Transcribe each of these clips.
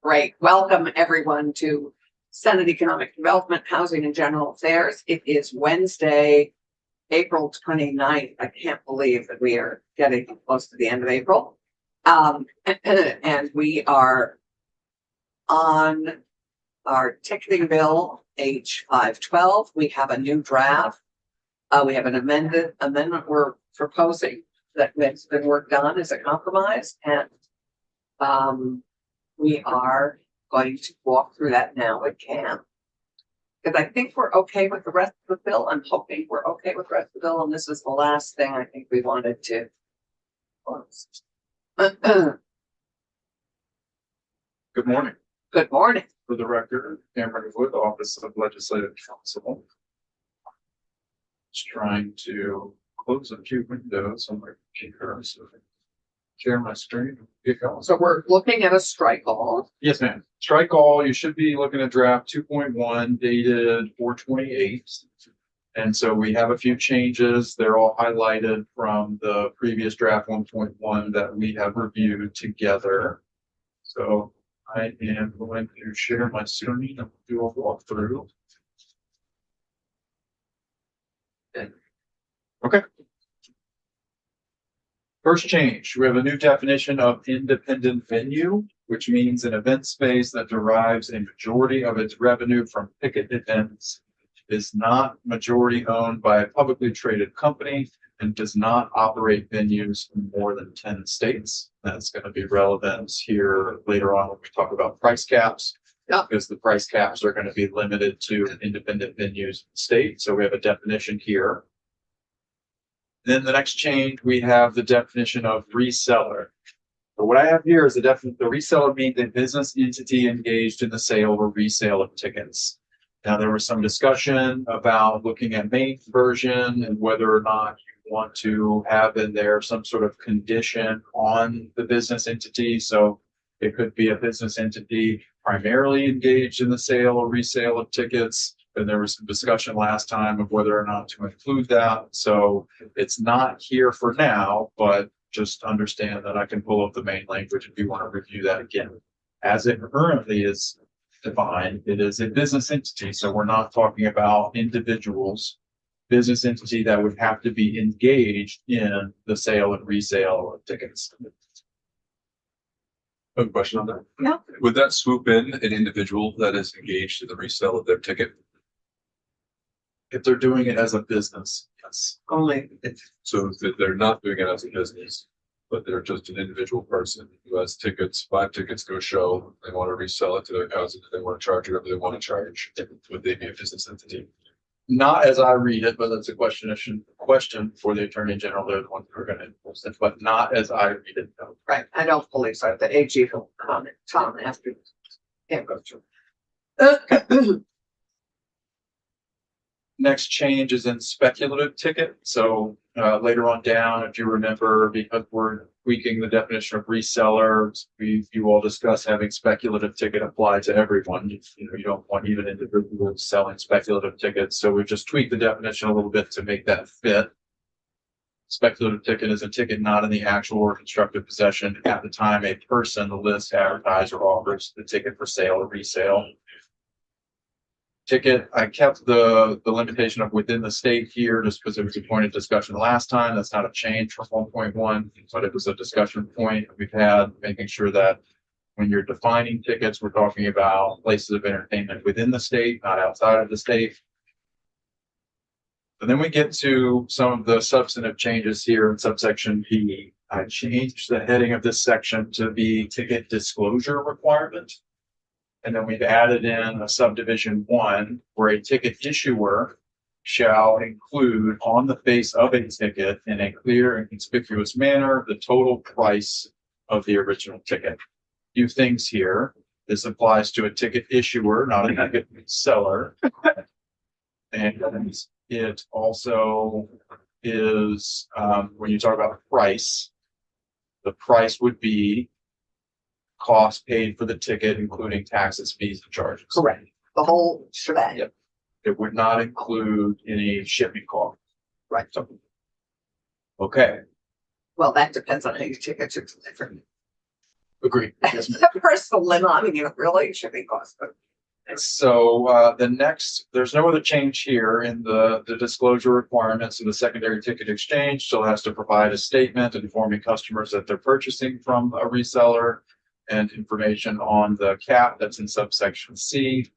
Great. Welcome everyone to Senate Economic Development, Housing and General Affairs. It is Wednesday, April 29th. I can't believe that we are getting close to the end of April. And we are on our ticketing bill, H512. We have a new draft. We have an amendment we're proposing that's been worked on as a compromise, and we are going to walk through that now with Cam. Because I think we're okay with the rest of the bill. I'm hoping we're okay with the rest of the bill, and this is the last thing I think we wanted to close. Good morning. Good morning. For the record, Cameron Wood, Office of Legislative Counsel. Just trying to close a few windows on my computer so I can share my screen. So we're looking at a strike all. Yes, ma'am. Strike all. You should be looking at draft 2.1 dated 4/28. And so we have a few changes. They're all highlighted from the previous draft 1.1 that we have reviewed together. So I am going to share my screen and do a walkthrough. Okay. First change, we have a new definition of independent venue, which means an event space that derives a majority of its revenue from ticket events, is not majority owned by a publicly traded company, and does not operate venues in more than 10 states. That's going to be relevant here later on when we talk about price caps. Yeah. Because the price caps are going to be limited to independent venues in the state. So we have a definition here. Then the next change, we have the definition of reseller. So what I have here is the reseller means a business entity engaged in the sale or resale of tickets. Now, there was some discussion about looking at Maine version and whether or not you want to have in there some sort of condition on the business entity. So it could be a business entity primarily engaged in the sale or resale of tickets. And there was some discussion last time of whether or not to include that. So it's not here for now, but just understand that I can pull up the main language if you want to review that again. As it currently is defined, it is a business entity. So we're not talking about individuals. Business entity that would have to be engaged in the sale and resale of tickets. I have a question on that. Yeah. Would that swoop in an individual that is engaged in the resale of their ticket? If they're doing it as a business, yes. Only So if they're not doing it as a business, but they're just an individual person who has tickets, 5 tickets to a show, they want to resell it to their cousin, they want to charge whatever they want to charge, would they be a business entity? Not as I read it, but that's a question for the Attorney General. They're the ones who are going to enforce it, but not as I read it. No. right. I don't believe so. The AG will comment. Tom after can't go through. Next change is in speculative ticket. So later on down, if you remember, because we're tweaking the definition of resellers, you all discuss having speculative ticket apply to everyone. You don't want even individuals selling speculative tickets. So we've just tweaked the definition a little bit to make that fit. Speculative ticket is a ticket not in the actual or constructive possession at the time a person lists, advertises, or offers the ticket for sale or resale. Ticket, I kept the limitation of within the state here just because it was a point of discussion last time. That's not a change from 1.1, but it was a discussion point we've had, making sure that when you're defining tickets, we're talking about places of entertainment within the state, not outside of the state. And then we get to some of the substantive changes here in subsection B. I changed the heading of this section to be ticket disclosure requirement. And then we've added in a subdivision 1 where a ticket issuer shall include on the face of a ticket in a clear and conspicuous manner the total price of the original ticket. Few things here. This applies to a ticket issuer, not a ticket seller. And it also is when you talk about price, the price would be cost paid for the ticket, including taxes, fees, and charges. Correct. The whole shebang. Yep. It would not include any shipping cost. Right. So, okay. Well, that depends on how you tickets are delivered. Agreed. The personal limit, I mean, it really should be cost, but So the next, there's no other change here in the disclosure requirements of the secondary ticket exchange. Still has to provide a statement informing customers that they're purchasing from a reseller and information on the cap that's in subsection C.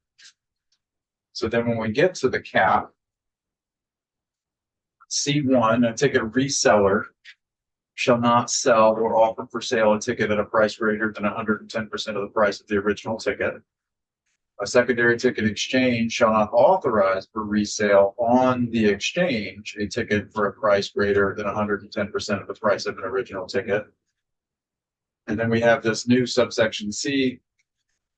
So then when we get to the cap, C1, a ticket reseller shall not sell or offer for sale a ticket at a price greater than 110% of the price of the original ticket. A secondary ticket exchange shall not authorize for resale on the exchange a ticket for a price greater than 110% of the price of an original ticket. And then we have this new subsection C,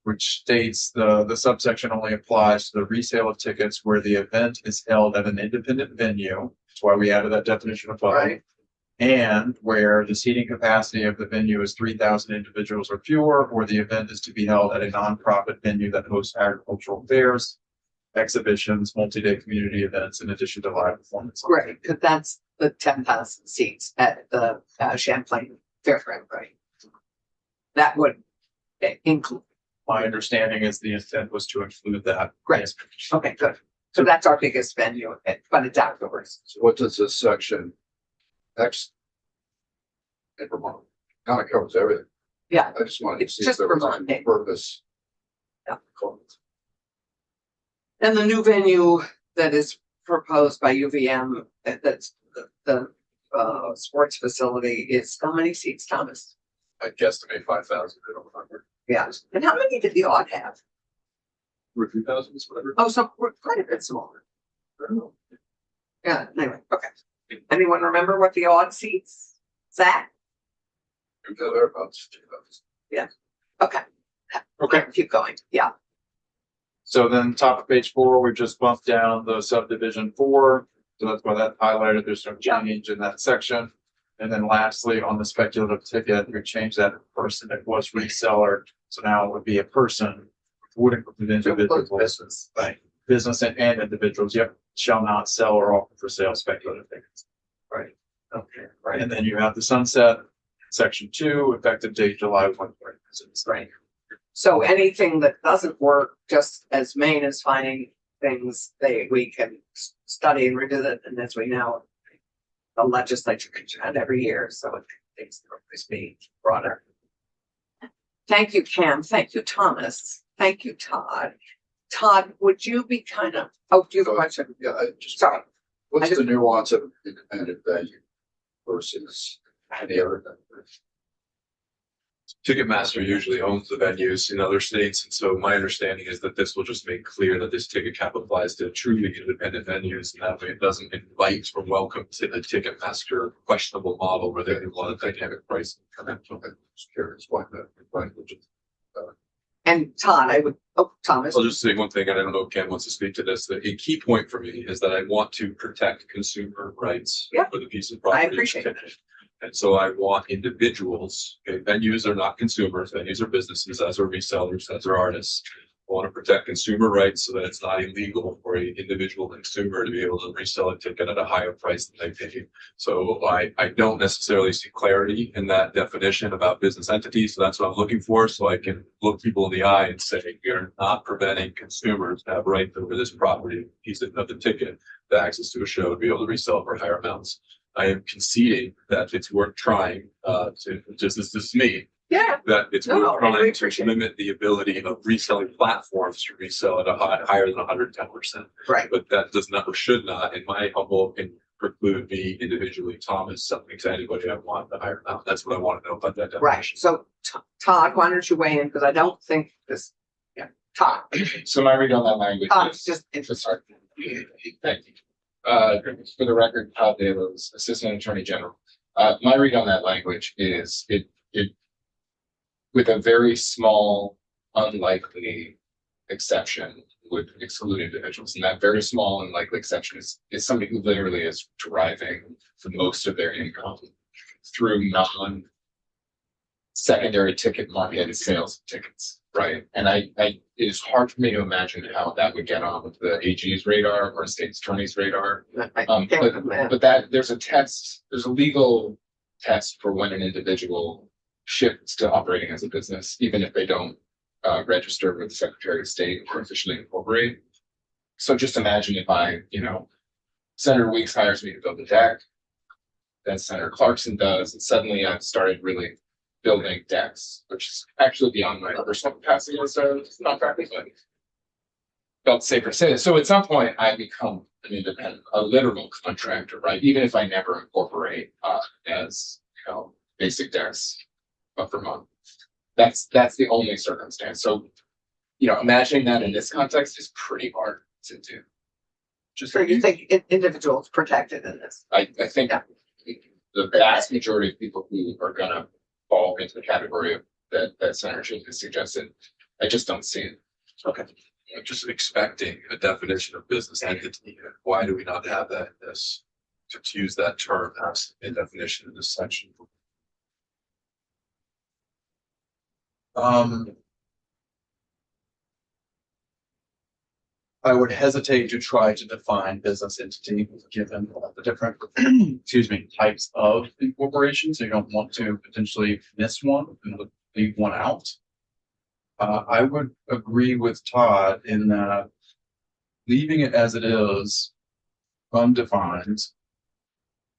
which states the subsection only applies to the resale of tickets where the event is held at an independent venue. That's why we added that definition above. right, And where the seating capacity of the venue is 3,000 individuals or fewer, or the event is to be held at a nonprofit venue that hosts agricultural fairs, exhibitions, multi-day community events, in addition to live performance. great, because that's the 10,000 seats at the Champlain Fairground, right? That would include, My understanding is the intent was to include that. Great. okay, good. So that's our biggest venue, but it's outdoors. So what does this section X? In Vermont, kind of covers everything. Yeah. I just wanted to It's see if just there was Vermont. any purpose. Yeah. And the new venue that is proposed by UVM, that's the sports facility is how many seats, Thomas? I guesstimate 5,000, I don't remember. Yeah. And how many did the odd have? Or 2,000 is whatever. Oh, so we're quite a bit smaller. Yeah, anyway, okay. Anyone remember what the odd seats? Zach? Thereabouts. Okay. Okay. Keep going. Yeah. So then top of page 4, we just bumped down the subdivision 4. So that's why that highlighted. There's no change in that section. And then lastly, on the speculative ticket, we changed that person that was reseller. So now it would be a person, would include individuals, Business. right? Business and individuals, yep, shall not sell or offer for sale speculative tickets. Right. Okay, right. And then you have the sunset, section 2, effective date July 1. Right. So anything that doesn't work, just as Maine is finding things, we can study and revisit, and as we know, the legislature can change every year, so things can always be broader. Thank you, Cam. Thank you, Thomas. Thank you, Todd. Todd, would you be kind of, oh, do you have a question? Yeah, I just. Sorry. What's I just- the nuance of independent venue versus any other venue? Ticketmaster usually owns the venues in other states, and so my understanding is that this will just make clear that this ticket cap applies to truly independent venues, and that way it doesn't invite or welcome to the Ticketmaster questionable model where they want a dynamic pricing. I'm just curious why that language is. And Todd, Thomas, I'll just say one thing, and I don't know if Ken wants to speak to this, that a key point for me is that I want to protect consumer rights Yeah. for the piece of property. I appreciate it. And so I want individuals, okay, venues are not consumers, venues are businesses, as are resellers, as are artists. I want to protect consumer rights so that it's not illegal for an individual consumer to be able to resell a ticket at a higher price than they paid. So I don't necessarily see clarity in that definition about business entities. So that's what I'm looking for. So I can look people in the eye and say, you're not preventing consumers to have rights over this property, piece of the ticket, the access to a show to be able to resell for higher amounts. I am conceding that it's worth trying to just this is me. yeah, That it's No, worth I trying to appreciate it. limit the ability of reselling platforms to resell at a higher than 110%. right, But that does not or should not, in my humble opinion, preclude me individually, Thomas, something to anybody I want the higher amount. That's what I want to know about that right. definition. So Todd, why don't you weigh in? Because I don't think this, yeah, Todd, So my read on that language Todd's is, just sorry. interested. Thank you. For the record, Todd Dalos, Assistant Attorney General. My read on that language is it with a very small, unlikely exception would exclude individuals. And that very small, unlikely exception is somebody who literally is deriving for most of their income through non-secondary ticket market and sales of tickets. Right. And it is hard for me to imagine how that would get on the AG's radar or state's attorney's radar. But that there's a legal test for when an individual shift to operating as a business, even if they don't register with the Secretary of State or officially incorporate. So just imagine if Senator Weeks hires me to build a deck, then Senator Clarkson does, and suddenly I've started really building decks, which is actually beyond my personal capacity as a contractor, but felt safer to say this. So at some point I become an independent, a literal contractor, right? Even if I never incorporate as basic decks of Vermont. That's the only circumstance. So, imagining that in this context is pretty hard to do. So you think individuals protected in this? I think the vast majority of people who are gonna fall into the category of that Senator Chin has suggested, I just don't see it. Okay. I'm just expecting a definition of business entity. Why do we not have that in this? To use that term as a definition in this section. I would hesitate to try to define business entity given the different, excuse me, types of incorporations. So you don't want to potentially miss one and leave one out. I would agree with Todd in that leaving it as it is, undefined,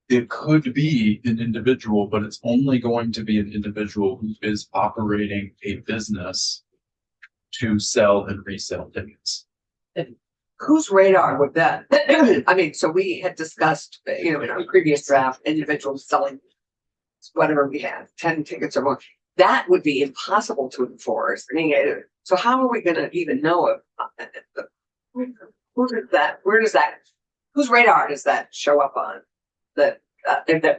it could be an individual, but it's only going to be an individual who is operating a business to sell and resell tickets. Whose radar would that? I mean, so we had discussed, in our previous draft, individuals selling whatever we had, 10 tickets or more. That would be impossible to enforce. I mean, so how are we going to even know whose radar does that show up on? That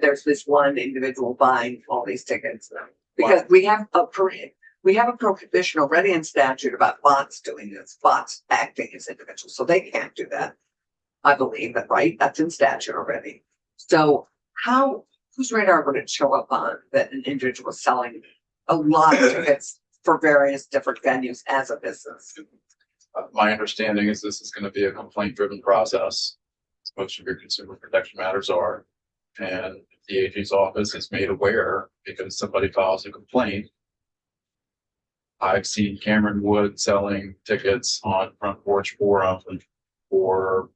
there's this one individual buying all these tickets, because we have a prohibition already in statute about bots doing this, bots acting as individuals, so they can't do that. I believe that, right? That's in statute already. So whose radar would it show up on that an individual is selling a lot of tickets for various different venues as a business? My understanding is this is going to be a complaint-driven process. Most of your consumer protection matters are, and the AG's office is made aware because somebody files a complaint. I've seen Cameron Wood selling tickets on Front Porch Forum for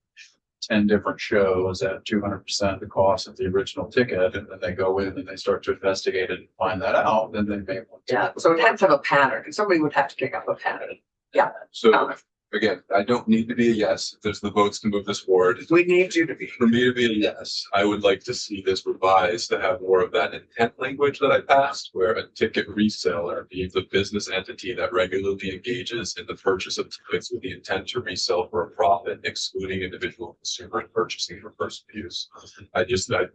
10 different shows at 200% the cost of the original ticket, and then they go in and they start to investigate it and find that out, then they may want to. Yeah, so it has to have a pattern, and somebody would have to pick up a pattern. Yeah. So again, I don't need to be a yes. If there's the votes to move this forward. We need you to be. For me to be a yes, I would like to see this revised to have more of that intent language that I passed, where a ticket reseller means a business entity that regularly engages in the purchase of tickets with the intent to resell for a profit, excluding individual consumer purchasing for personal use. I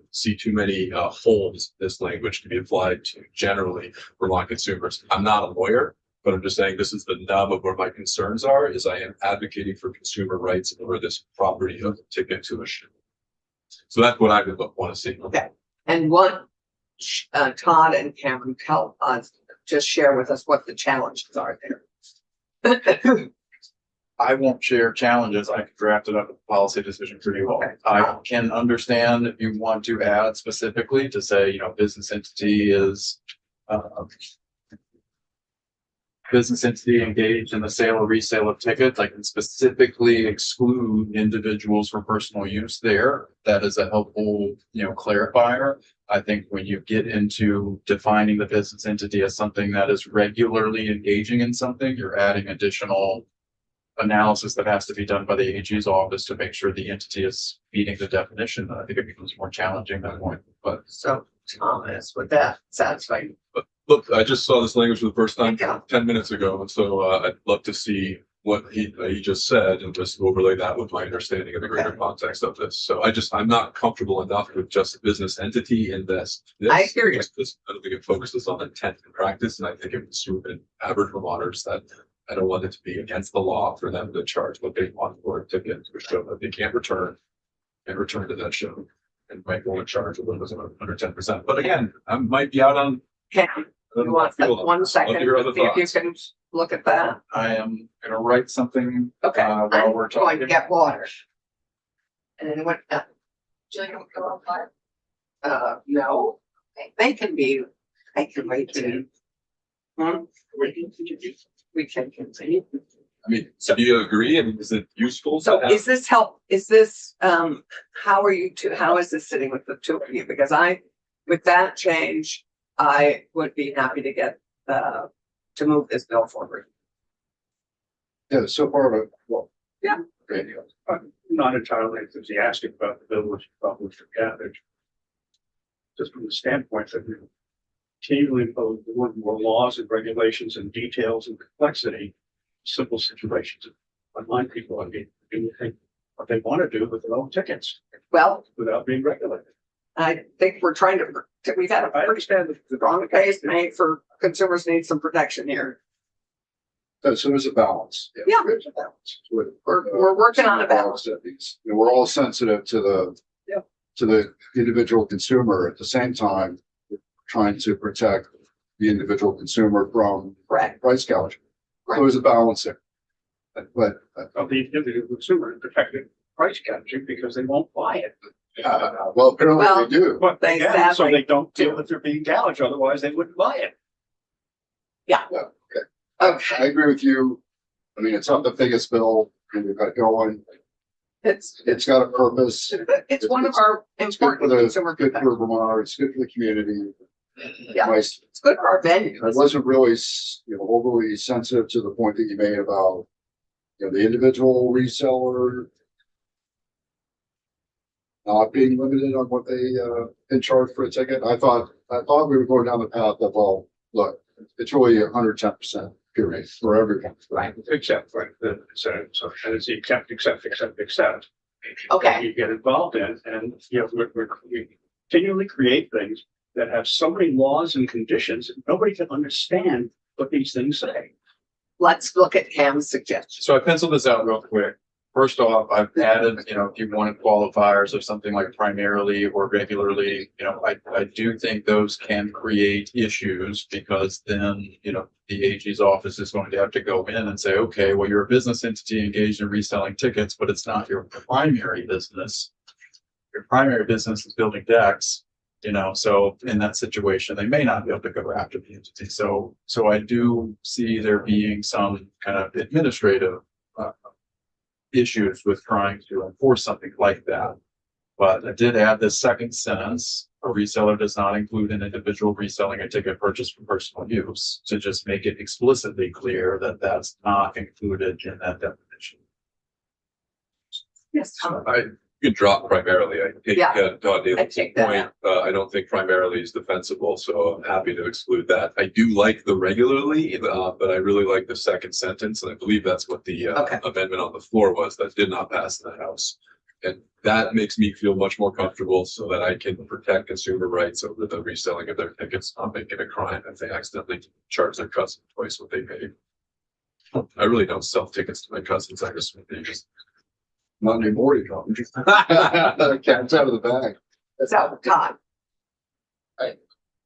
see too many holes in this language to be applied to generally Vermont consumers. I'm not a lawyer, but I'm just saying this is the nub of where my concerns are, is I am advocating for consumer rights over this property of a ticket to a show. So that's what I would want to see. Okay. And what Todd and Cameron tell us, just share with us what the challenges are there. I won't share challenges. I can draft it up with a policy decision for you all. Okay. I can understand if you want to add specifically to say, business entity is business entity engaged in the sale or resale of tickets. I can specifically exclude individuals for personal use there. That is a helpful, clarifier. I think when you get into defining the business entity as something that is regularly engaging in something, you're adding additional analysis that has to be done by the AG's office to make sure the entity is meeting the definition. I think it becomes more challenging at that point. But So Thomas, would that satisfy you? Look, I just saw this language for the first time Yeah. 10 minutes ago, and so I'd love to see what he just said and just overlay that with my understanding of the greater context of this. So I'm not comfortable enough with just business entity in this. I hear you. I don't think it focuses on intent and practice, and I think it was an average Vermonters that I don't want it to be against the law for them to charge what they want for a ticket to a show that they can't return to that show, and might want to charge a little bit under 10%. But again, I might be out on. Can you want 1 second? Love to hear other See if you thoughts. can look at that. I am going to write something Okay. while I'm we're going to talking. get water. And then what? Julie, don't go on fire? No. They can be I can wait to. Hmm? We can continue. I mean, so do you agree? I mean, is it useful? to So have- is this is this, how how is this sitting with the two of you? Because with that change, I would be happy to get, to move this bill forward. Yeah, so far, well. Yeah. Great. I'm not entirely enthusiastic about the bill which you published for Cabbage. Just from the standpoint that we continually impose more and more laws and regulations and details and complexity, simple situations. Online people are doing what they want to do with their own tickets Well, without being regulated. I think we've had a I pretty understand the strong case made for consumers need some protection here. So there's a balance. Yeah. There's a balance. We're working on a balance. That these, you know, we're all sensitive to the. Yeah. To the individual consumer. At the same time, we're trying to protect the individual consumer from Correct. price gouging. Right. So there's a balance there. But, of the individual consumer protected price gouging because they won't buy it. well, apparently Well, they do. But They so sadly they don't feel that they're being gouged, otherwise they wouldn't buy it. Okay, I agree with you. I mean, it's not the biggest bill and we've got going. it's It's got a purpose. it's one of our It's good for important the, consumer good for protections. Vermont. It's good for the community. Yeah. Nice. It's good for our venue. I wasn't really, you know, overly sensitive to the point that you made about, you know, the individual reseller not being limited on what they, can charge for a ticket. I thought we were going down the path of, well, look, it's really 110% period for everyone. Right. Except for the, so, and it's the accept. Okay. that You get involved in, and, you know, we continually create things that have so many laws and conditions, that nobody can understand what these things say. Let's look at Ham's suggestion. So I penciled this out real quick. First off, I've added, you know, if you wanted qualifiers of something like primarily or regularly, you know, I do think those can create issues because then, you know, the AG's office is going to have to go in and say, okay, well, you're a business entity engaged in reselling tickets, but it's not your primary business. Your primary business is building decks, you know, so in that situation, they may not be able to go after the entity. So I do see there being some kind of administrative issues with trying to enforce something like that. But I did add this second sentence, a reseller does not include an individual reselling a ticket purchased for personal use, to just make it explicitly clear that that's not included in that definition. Yes. You can drop primarily. I take Yeah. Todd I Daly's take that point. I don't think primarily is defensible, so I'm happy to exclude that. I do like the regularly, but I really like the second sentence, and I believe that's what the Okay. amendment on the floor was that did not pass in the House. And that makes me feel much more comfortable so that I can protect consumer rights over the reselling of their tickets, not make it a crime if they accidentally charge their cousin twice what they paid. I really don't sell tickets to my cousins. I just Not anymore, you don't. Cat's out of the bag. So Todd,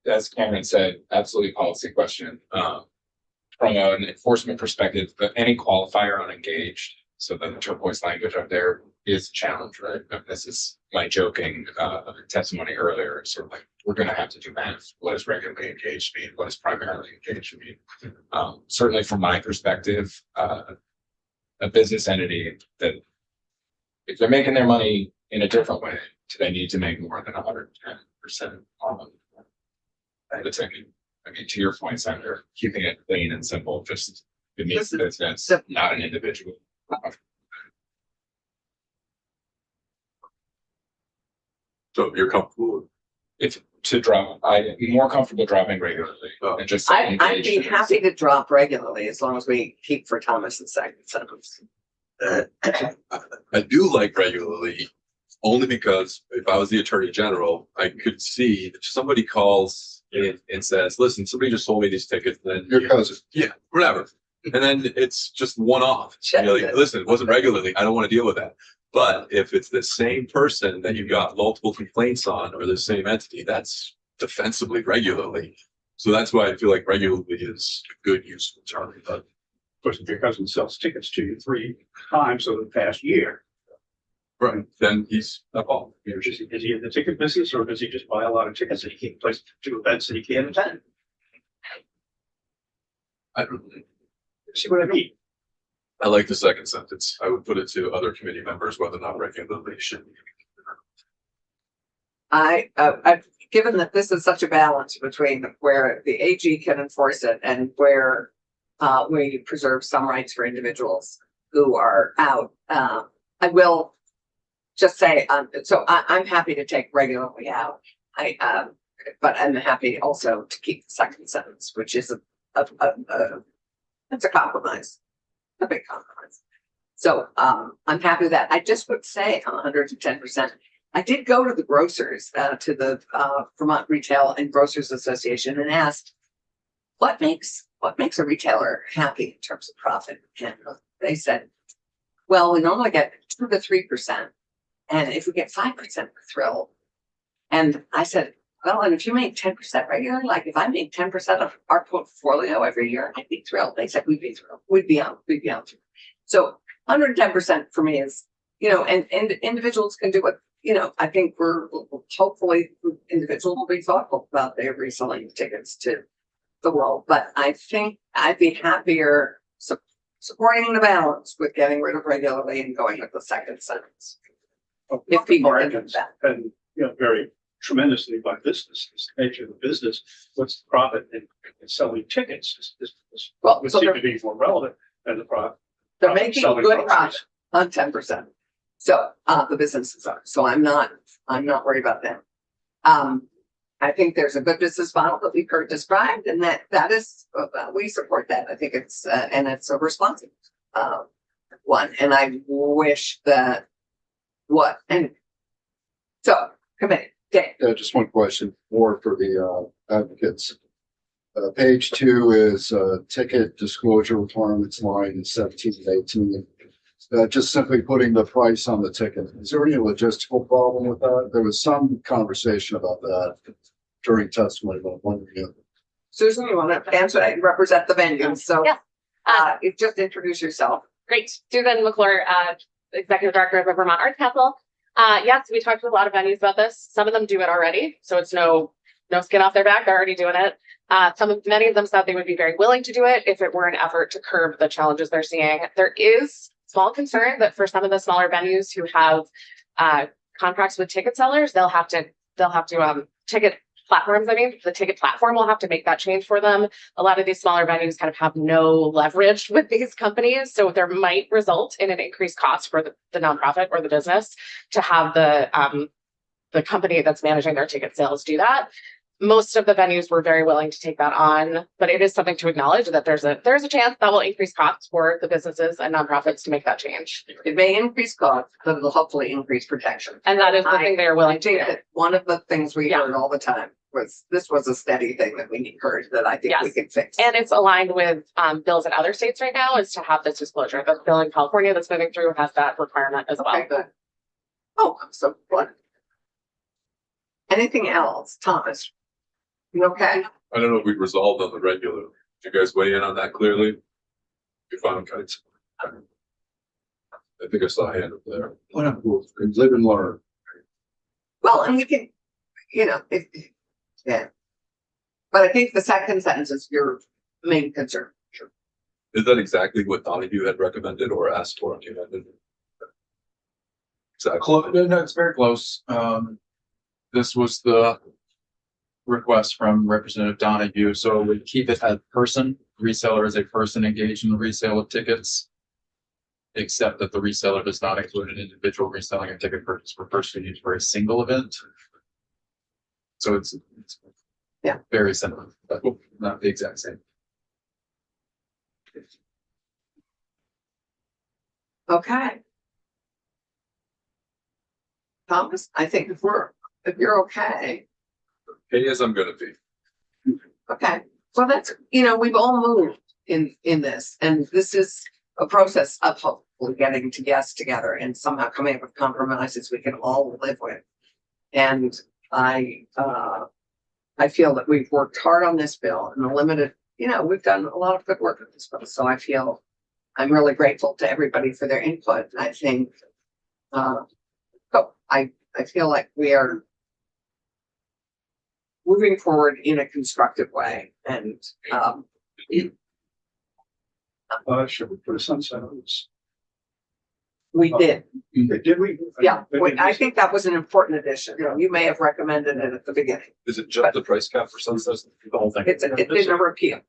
As Cameron said, absolutely policy question. From an enforcement perspective, but any qualifier on engaged, so the turquoise language up there is a challenge, right? This is my joking testimony earlier, sort of like, we're gonna have to do math. What does regularly engaged mean? What does primarily engaged mean? Certainly from my perspective, a business entity that if they're making their money in a different way, do they need to make more than 110% on the ticket? I mean, to your point, Senator, keeping it clean and simple, just beneath the business, simple. not an individual. So you're comfortable. If to drop, I'm more comfortable dropping regularly Oh. and just. saying I'd be engaged. happy to drop regularly as long as we keep for Thomas the second sentence. I do like regularly, only because if I was the Attorney General, I could see if somebody calls in and says, listen, somebody just sold me these tickets, then. Your cousin. Yeah, whatever. And then it's just one off. You're like, listen, it wasn't regularly. I don't want to deal with that. But if it's the same person that you've got multiple complaints on or the same entity, that's defensively regularly. So that's why I feel like regularly is a good useful term. But Of course, if your cousin sells tickets to you 3 times over the past year, right, then he's involved. is he in the ticket business, or does he just buy a lot of tickets that he can't place to events that he can't attend? I don't know. See what I mean? I like the second sentence. I would put it to other committee members, whether or not regularly should. I've given that this is such a balance between where the AG can enforce it and where we preserve some rights for individuals who are out. I will just say, I'm happy to take regularly out. But I'm happy also to keep the second sentence, which is it's a compromise, a big compromise. So I'm happy with that. I just would say 110%. I did go to the grocers, to the Vermont Retail and Grocers Association, and asked, what makes a retailer happy in terms of profit? And they said, well, we normally get 2 to 3%, and if we get 5%, we're thrilled. And I said, well, and if you make 10% regularly, like if I make 10% of our portfolio every year, I'd be thrilled. They said we'd be thrilled. We'd be out. So 110% for me is, and individuals can do what, I think we're hopefully individuals will be thoughtful about their reselling tickets to the world. But I think I'd be happier supporting the balance with getting rid of regularly and going with the second sentence. If people can do that. And, very tremendously by business, it's the nature of the business. What's the profit in selling tickets? Well, Would so seem to be more relevant than the profit. they're making selling good groceries. profit on 10%. So the businesses are. So I'm not worried about that. I think there's a good business model that we've heard described, and that is we support that. I think it's and it's a responsive one. And I wish that so committee. Dave. Just one question more for the advocates. Page 2 is ticket disclosure requirements line 17 and 18. Just simply putting the price on the ticket. Is there any logistical problem with that? There was some conversation about that during testimony, but I'm wondering. Susan, you want to answer that? You represent the venue, so Yeah. you just introduce yourself. Great. Susan McClure, Executive Director of the Vermont Arts Council. Yes, we talked to a lot of venues about this. Some of them do it already, so it's no skin off their back. They're already doing it. Many of them said they would be very willing to do it if it were an effort to curb the challenges they're seeing. There is small concern that for some of the smaller venues who have contracts with ticket sellers, they'll have to ticket platforms. I mean, the ticket platform will have to make that change for them. A lot of these smaller venues kind of have no leverage with these companies. So there might result in an increased cost for the nonprofit or the business to have the company that's managing their ticket sales do that. Most of the venues were very willing to take that on, but it is something to acknowledge that there's a chance that will increase costs for the businesses and nonprofits to make that change. It may increase costs, but it'll hopefully increase protection. And that is the thing they're willing to do. One of the things we Yeah. heard all the time was this was a steady thing that we heard that I think we Yes. can fix. And it's aligned with bills in other states right now is to have this disclosure. The bill in California that's moving through has that requirement as well. Okay, good. Oh, I'm so glad. Anything else, Thomas? You okay? I don't know if we resolved on the regular. Did you guys weigh in on that clearly? You found kites. I think I saw a hand up there. Live and learn. Well, and we can, yeah. But I think the second sentence is your main concern. Is that exactly what Donahue had recommended or asked for? Exactly. No, it's very close. This was the request from Representative Donahue, so we keep it as person, reseller is a person engaged in the resale of tickets, except that the reseller does not include an individual reselling a ticket purchase for person use for a single event. So it's Yeah. very similar, but not the exact same. Okay. Thomas, I think if you're okay. Hey, as I'm gonna be. Okay, well, that's, we've all moved in this, and this is a process of hopefully getting together and somehow coming up with compromises we can all live with. And I feel that we've worked hard on this bill and we've done a lot of good work on this bill. So I feel I'm really grateful to everybody for their input. I think, I feel like we are moving forward in a constructive way, and Should we put a sunset on this? We did. Did we? Yeah, I think that was an important addition. You may have recommended it at the beginning. Is it just the price cap for sunsets? The whole thing. It's in a repeal.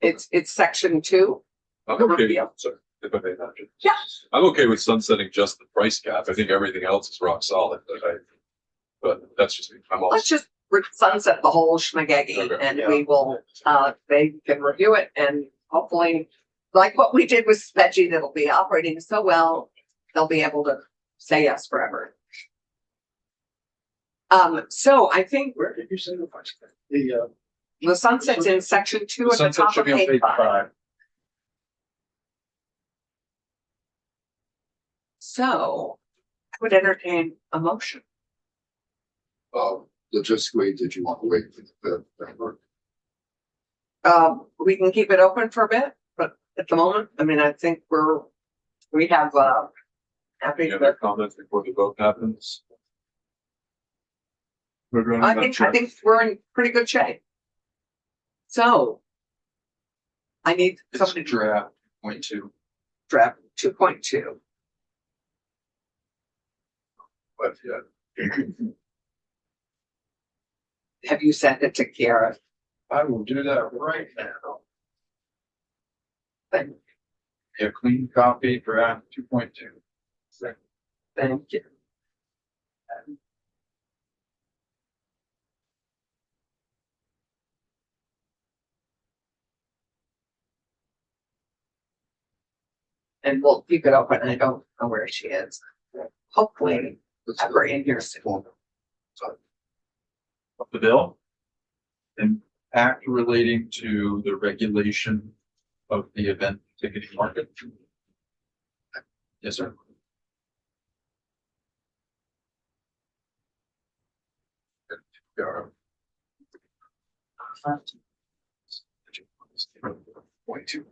It's section 2. I'm okay, Yeah. sorry, if I may imagine. Yeah. I'm okay with sunsetting just the price cap. I think everything else is rock solid, but that's just me. I'm all. Let's just sunset the whole schmagegi Okay. and we will, they can review it and hopefully, like what we did with Veggie, that'll be operating so well, they'll be able to say yes forever. So I think Where did you say the price? the sunset's in section 2 at the Sunset top should of be on page page 5. 5. So I would entertain a motion. Logistically, did you want to wait for the? We can keep it open for a bit, but at the moment, I mean, I think we have, happy. Any other comments before the vote happens? I think we're in pretty good shape. So. I need It's somebody to draft 0.2. draft 2.2. But yeah, Have you sent it to Kiara? I will do that right now. Thank A clean copy, draft 2.2. thank you. And we'll keep it open. I don't know where she is. Hopefully, have her in here soon. Of the bill. An act relating to the regulation of the event ticketing market. Yes, sir. yeah. 0.2.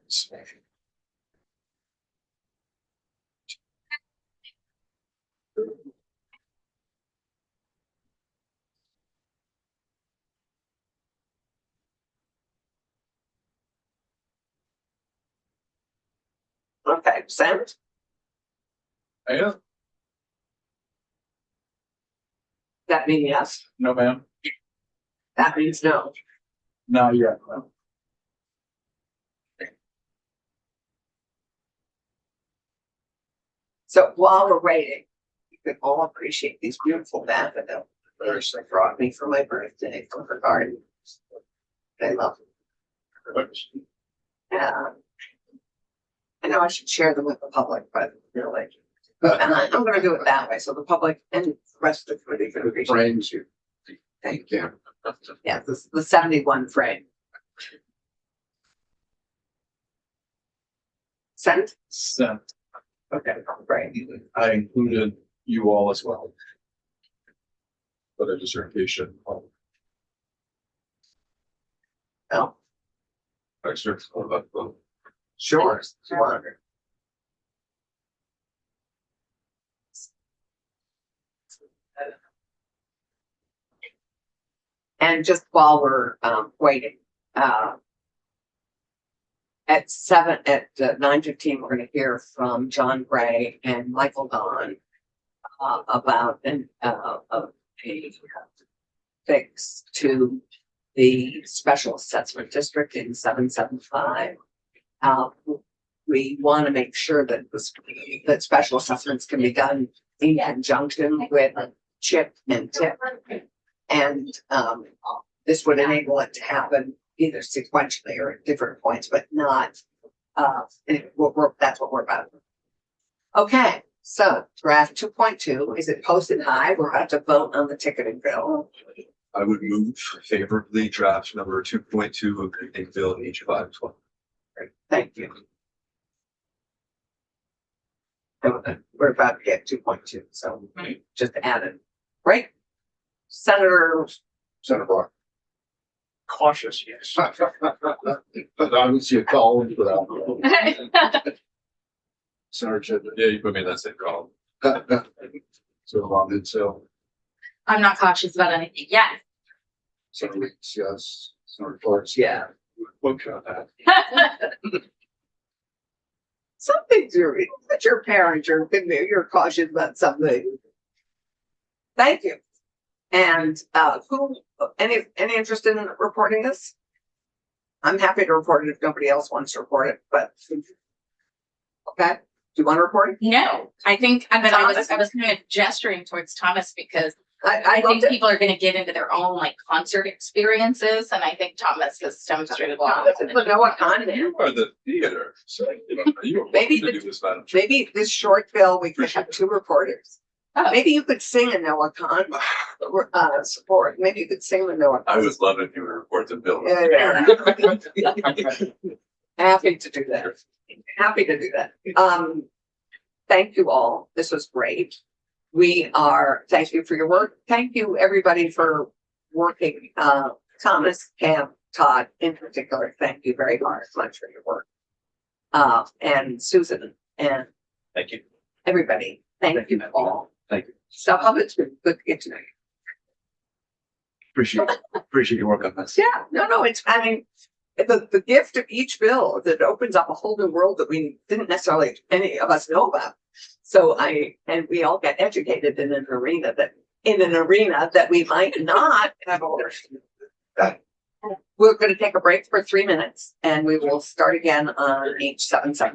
Okay, sent. Yeah, That means yes. No, ma'am. That means no. Not yet. No. So while we're waiting, you can all appreciate these beautiful daffodils. She brought me for my birthday from her garden. I love them. Yeah. I know I should share them with the public, but really, I'm gonna do it that way, so the public and the rest of the community can appreciate. Frames you. Thank Yeah. Yeah, this is the 71 frame. Sent? Sent. Okay, great. I included you all as well. but a dissertation on Oh, excerpts of that book. sure. Sure. And just while we're waiting, at 9:15, we're gonna hear from John Gray and Michael Don about a fix to the special assessment district in 775. We want to make sure that that special assessments can be done in conjunction with CHIP and TIP. And this would enable it to happen either sequentially or at different points, but not, that's what we're about. Okay, so draft 2.2, is it posted high? We're about to vote on the ticketing bill. I would move favorably draft number 2.2 of the bill H 512. Thank you. And we're about to get 2.2, so just add it, right? Senator Brock. Cautious, yes. But I would see a column for that. Senator Chip. Yeah, you put me in that same column. So, so, I'm not cautious about anything yet. Senator Weeks, yes, Senator Clark. yeah. Book on that. your parent, you're cautious about something. Thank you. And, any interest in reporting this? I'm happy to report it if nobody else wants to report it, but. Okay, do you want to report it? No, I think, but Thomas? I was kind of gesturing towards Thomas because I I think think people are gonna get into their own like concert experiences, and I think Thomas has demonstrated a lot. this is the Noah Khan man. You are the theater, so you are Maybe welcome to do this, madam. Maybe this short bill, we could have two reporters. Oh. Maybe you could sing a Noah Khan, support. Maybe you could sing the Noah. I Khan. would love if you would report the bill. Yeah. Happy to do that. Happy to do that. Thank you all. This was great. Thank you for your work. Thank you, everybody, for working. Thomas, Cam, Todd in particular, thank you very much for your work. And Susan and Thank you. everybody, thank you all. Thank you. So it's been good to get to know you. Appreciate your work on this. Yeah, no, I mean, the gift of each bill that opens up a whole new world that we didn't necessarily any of us know about. So and we all get educated in an arena that we might not have. We're going to take a break for 3 minutes and we will start again on H77.